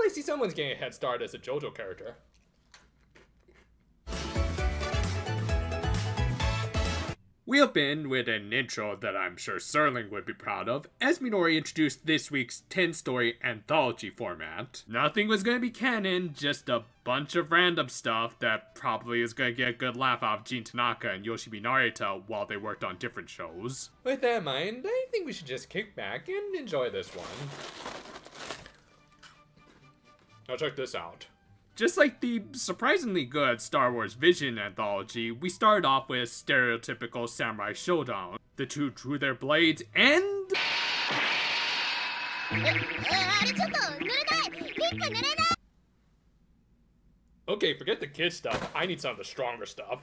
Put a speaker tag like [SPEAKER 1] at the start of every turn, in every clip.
[SPEAKER 1] least someone's getting a head start as a JoJo character. We open with an intro that I'm sure Serling would be proud of, as Minori introduced this week's 10-story anthology format. Nothing was going to be canon, just a bunch of random stuff that probably is going to get a good laugh out of Jin Tanaka and Yoshimi Narita while they worked on different shows. With that in mind, I think we should just kick back and enjoy this one. Now check this out. Just like the surprisingly good Star Wars Vision anthology, we started off with stereotypical samurai showdown. The two drew their blades and... Okay, forget the kid stuff. I need some of the stronger stuff.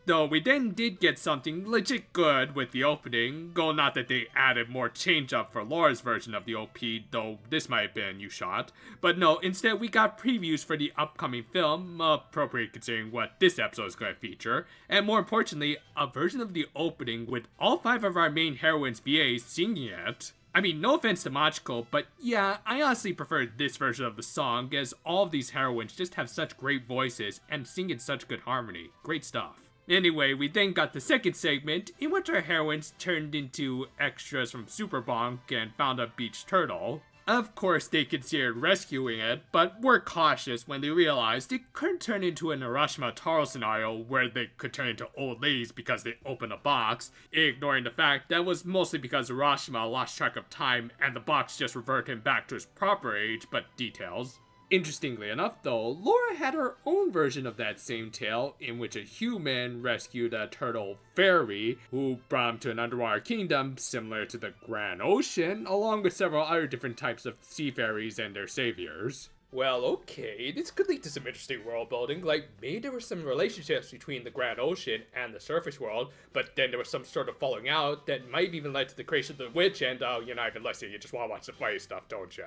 [SPEAKER 1] Though we then did get something legit good with the opening, though not that they added more change up for Laura's version of the OP, though this might have been a new shot. But no, instead we got previews for the upcoming film, appropriate considering what this episode is going to feature, and more importantly, a version of the opening with all 5 of our main heroines' VAs singing it. I mean, no offense to Machiko, but yeah, I honestly prefer this version of the song, as all of these heroines just have such great voices and sing in such good harmony. Great stuff. Anyway, we then got the second segment, in which our heroines turned into extras from Super Bonk and found a beach turtle. Of course, they considered rescuing it, but were cautious when they realized it couldn't turn into an Urashima Taro scenario where they could turn into old ladies because they opened a box, ignoring the fact that was mostly because Urashima lost track of time and the box just reverted him back to his proper age, but details. Interestingly enough though, Laura had her own version of that same tale in which a human rescued a turtle fairy who brought him to an underwater kingdom similar to the Grand Ocean, along with several other different types of sea fairies and their saviors. Well, okay, this could lead to some interesting world building, like maybe there were some relationships between the Grand Ocean and the surface world, but then there was some sort of falling out that might have even led to the creation of the witch, and you're not even listening, you just want to watch the funny stuff, don't you?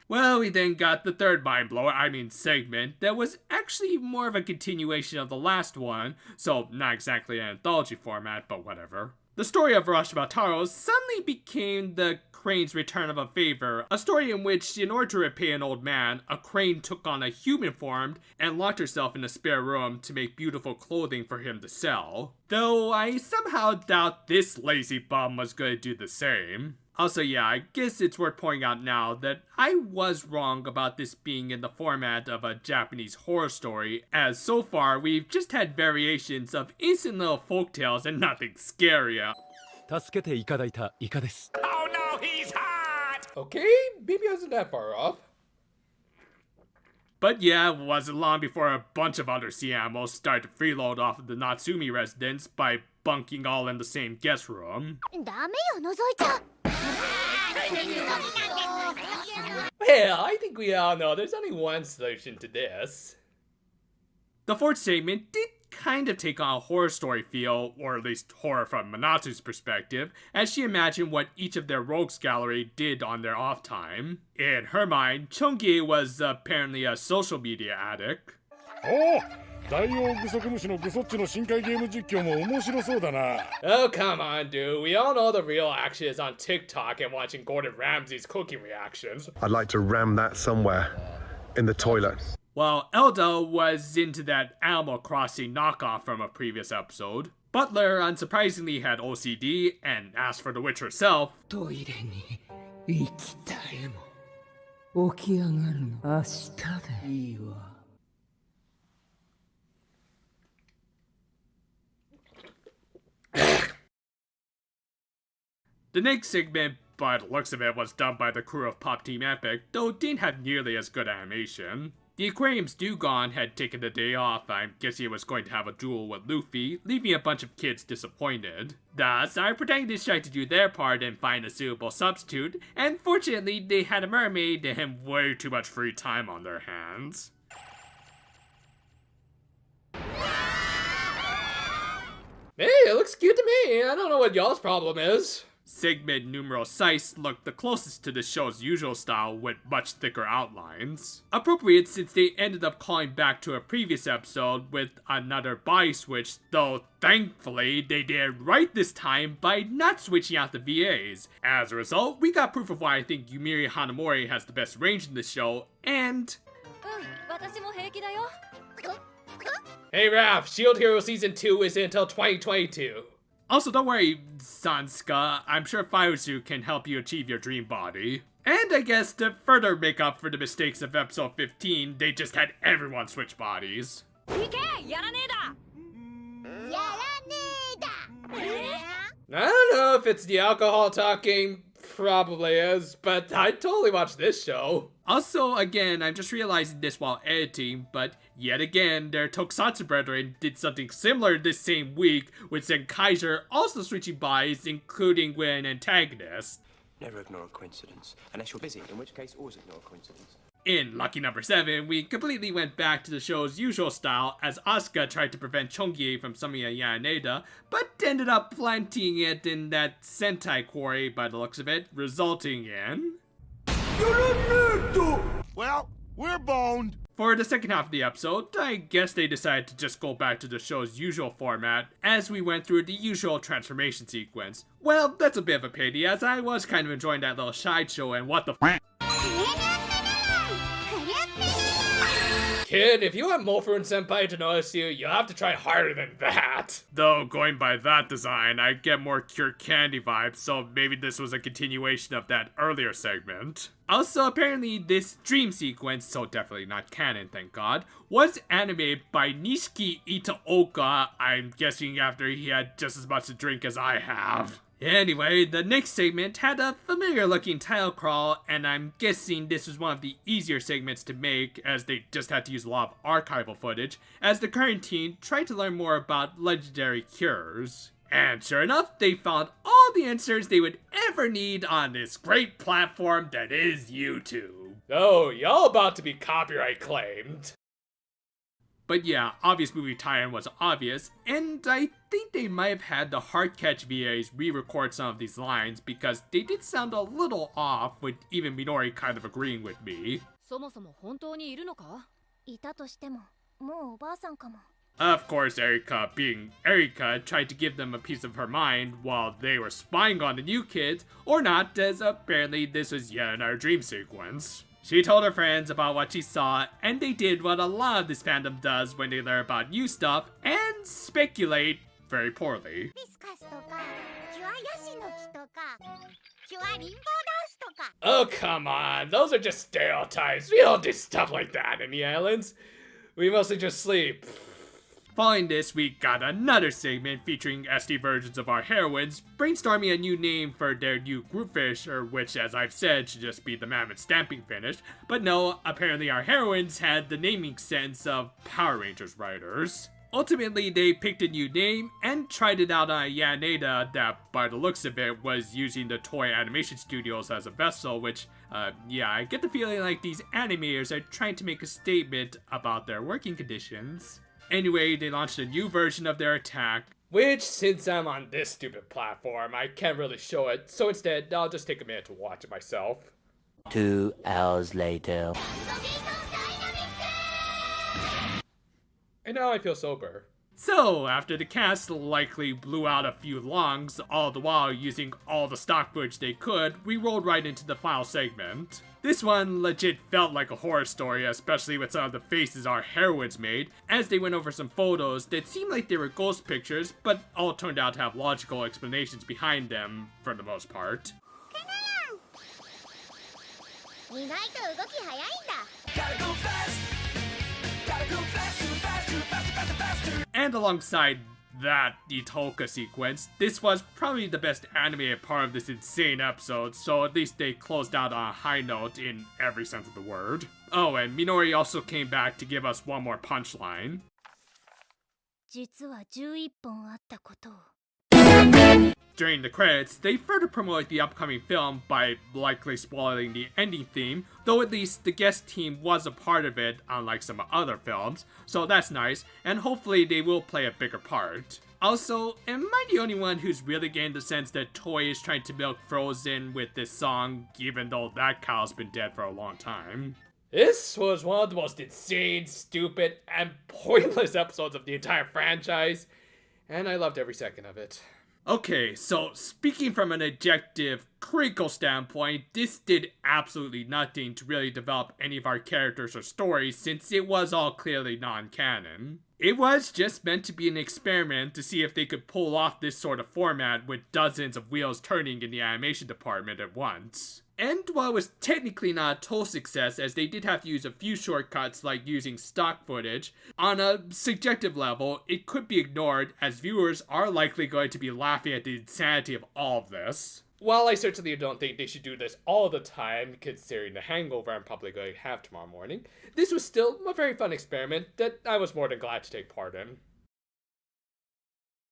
[SPEAKER 1] Well, we then got the third segment, that was actually more of a continuation of the last one, so not exactly an anthology format, but whatever. The story of Urashima Taro suddenly became the crane's return of a favor, a story in which, in order to repay an old man, a crane took on a human form and locked herself in a spare room to make beautiful clothing for him to sell. Though I somehow doubt this lazy bum was going to do the same. Also, yeah, I guess it's worth pointing out now that I was wrong about this being in the format of a Japanese horror story, as so far we've just had variations of innocent little folktales and nothing scarier. Oh no, he's hot! Okay, maybe I wasn't that far off. But yeah, it wasn't long before a bunch of other sea animals started to freeload off of the Natsumi residence by bunking all in the same guest room. Well, I think we all know there's only one solution to this. The fourth segment did kind of take on a horror story feel, or at least horror from Manatsu's perspective, as she imagined what each of their rogues gallery did on their off time. In her mind, Chongi was apparently a social media addict. Oh! Oh, come on, dude. We all know the real action is on TikTok and watching Gordon Ramsay's cooking reactions.
[SPEAKER 2] I'd like to ram that somewhere in the toilet.
[SPEAKER 1] Well, Elda was into that Animal Crossing knockoff from a previous episode. Butler, unsurprisingly, had OCD and asked for the witch herself. The next segment, by the looks of it, was done by the crew of Pop Team Epic, though it didn't have nearly as good animation. The aquarium's Dewgong had taken the day off. I guess he was going to have a duel with Luffy, leaving a bunch of kids disappointed. Thus, our protagonists tried to do their part and find a suitable substitute, and fortunately they had a mermaid and way too much free time on their hands. Hey, it looks cute to me. I don't know what y'all's problem is. Segment numeral 6 looked the closest to the show's usual style with much thicker outlines. Appropriate since they ended up calling back to a previous episode with another body switch, though thankfully they did right this time by not switching out the VAs. As a result, we got proof of why I think Yumiri Hanamori has the best range in the show, and... Hey Raph, Shield Hero Season 2 isn't until 2022. Also, don't worry, Sanska, I'm sure Faizu can help you achieve your dream body. And I guess to further make up for the mistakes of episode 15, they just had everyone switch bodies.
[SPEAKER 3] Yaraneeda!
[SPEAKER 1] I don't know if it's the alcohol talking, probably is, but I'd totally watch this show. Also, again, I'm just realizing this while editing, but yet again, their Tokusatsu brethren did something similar this same week, with Zenkaiser also switching bodies, including with an antagonist.
[SPEAKER 4] Never ignore a coincidence, unless you're busy, in which case always ignore a coincidence.
[SPEAKER 1] In lucky number 7, we completely went back to the show's usual style as Asuka tried to prevent Chongie from summoning a Yaraneeda, but ended up planting it in that Sentai quarry by the looks of it, resulting in...
[SPEAKER 5] Well, we're boned.
[SPEAKER 1] For the second half of the episode, I guess they decided to just go back to the show's usual format as we went through the usual transformation sequence. Well, that's a bit of a pity as I was kind of enjoying that little sideshow and what the f***. Kid, if you want Mofurun-senpai to notice you, you'll have to try harder than that. Though, going by that design, I get more Cure Candy vibes, so maybe this was a continuation of that earlier segment. Also, apparently this dream sequence, so definitely not canon, thank god, was animated by Nishiki Itaoka, I'm guessing after he had just as much to drink as I have. Anyway, the next segment had a familiar looking title crawl, and I'm guessing this was one of the easier segments to make as they just had to use a lot of archival footage, as the current team tried to learn more about legendary cures. And sure enough, they found all the answers they would ever need on this great platform that is YouTube. Oh, y'all about to be copyright claimed. But yeah, obvious movie tie-in was obvious, and I think they might have had the Heartcatch VAs re-record some of these lines because they did sound a little off, with even Minori kind of agreeing with me. Of course, Erika, being Erika, tried to give them a piece of her mind while they were spying on the new kids, or not, as apparently this was yet another dream sequence. She told her friends about what she saw, and they did what a lot of this fandom does when they learn about new stuff, and speculate very poorly. Oh, come on, those are just stereotypes. We don't do stuff like that in the islands. We mostly just sleep. Following this, we got another segment featuring SD versions of our heroines, brainstorming a new name for their new group finisher, which, as I've said, should just be the Mammoth Stamping finish. But no, apparently our heroines had the naming sense of Power Rangers writers. Ultimately, they picked a new name and tried it out on a Yaraneeda that, by the looks of it, was using the Toei Animation Studios as a vessel, which, yeah, I get the feeling like these animators are trying to make a statement about their working conditions. Anyway, they launched a new version of their attack, which, since I'm on this stupid platform, I can't really show it, so instead, I'll just take a minute to watch it myself.
[SPEAKER 6] 2 hours later.
[SPEAKER 1] And now I feel sober. So, after the cast likely blew out a few lungs, all the while using all the stock footage they could, we rolled right into the final segment. This one legit felt like a horror story, especially with some of the faces our heroines made, as they went over some photos that seemed like they were ghost pictures, but all turned out to have logical explanations behind them, for the most part. And alongside that Itoka sequence, this was probably the best animated part of this insane episode, so at least they closed out on a high note in every sense of the word. Oh, and Minori also came back to give us one more punchline. During the credits, they further promoted the upcoming film by likely spoiling the ending theme, though at least the guest team was a part of it, unlike some other films, so that's nice, and hopefully they will play a bigger part. Also, am I the only one who's really getting the sense that Toei is trying to milk Frozen with this song, even though that cow's been dead for a long time? This was one of the most insane, stupid, and pointless episodes of the entire franchise, and I loved every second of it. Okay, so speaking from an objective, critical standpoint, this did absolutely nothing to really develop any of our characters or stories since it was all clearly non-canon. It was just meant to be an experiment to see if they could pull off this sort of format with dozens of wheels turning in the animation department at once. And while it was technically not a total success, as they did have to use a few shortcuts like using stock footage, on a subjective level, it could be ignored as viewers are likely going to be laughing at the insanity of all of this. While I certainly don't think they should do this all the time, considering the hangover I'm probably going to have tomorrow morning, this was still a very fun experiment that I was more than glad to take part in.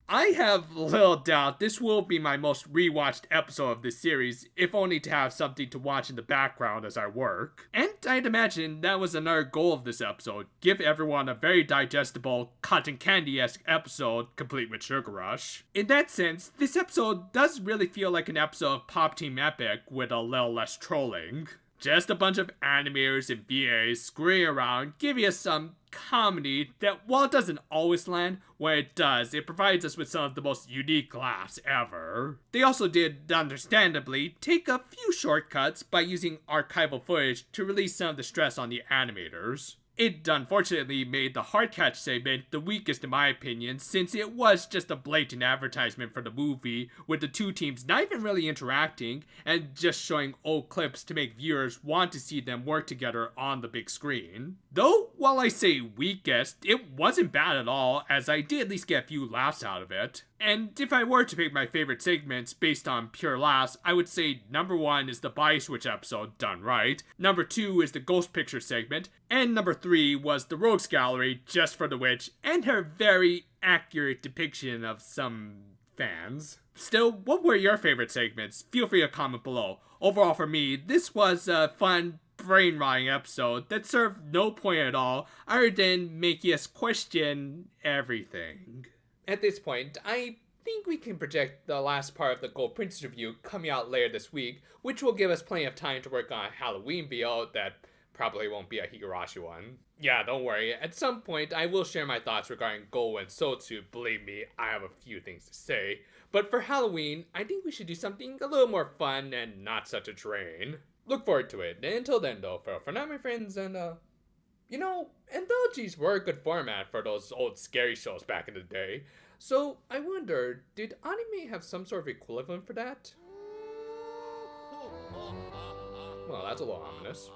[SPEAKER 1] I have little doubt this will be my most rewatched episode of this series, if only to have something to watch in the background as I work. And I'd imagine that was another goal of this episode, give everyone a very digestible, cotton candy-esque episode, complete with Sugar Rush. In that sense, this episode does really feel like an episode of Pop Team Epic with a little less trolling. Just a bunch of animators and VAs screwing around, giving us some comedy that, while it doesn't always land, when it does, it provides us with some of the most unique laughs ever. They also did, understandably, take a few shortcuts by using archival footage to release some of the stress on the animators. It unfortunately made the Heartcatch segment the weakest in my opinion, since it was just a blatant advertisement for the movie, with the two teams not even really interacting, and just showing old clips to make viewers want to see them work together on the big screen. Though, while I say weakest, it wasn't bad at all, as I did at least get a few laughs out of it. And if I were to pick my favorite segments based on pure laughs, I would say number 1 is the Body Switch episode done right, number 2 is the Ghost Picture segment, and number 3 was the Rogues Gallery just for the witch, and her very accurate depiction of some fans. Still, what were your favorite segments? Feel free to comment below. Overall for me, this was a fun, brain-rotting episode that served no point at all other than making us question everything. At this point, I think we can project the last part of the Gold Princess review coming out later this week, which will give us plenty of time to work on a Halloween video that probably won't be a Higurashi one. Yeah, don't worry, at some point I will share my thoughts regarding Go and Sotsu, believe me, I have a few things to say. But for Halloween, I think we should do something a little more fun and not such a drain. Look forward to it, and until then though, for now my friends, and you know, anthologies were a good format for those old scary shows back in the day. So I wonder, did anime have some sort of equivalent for that? Well, that's a little ominous.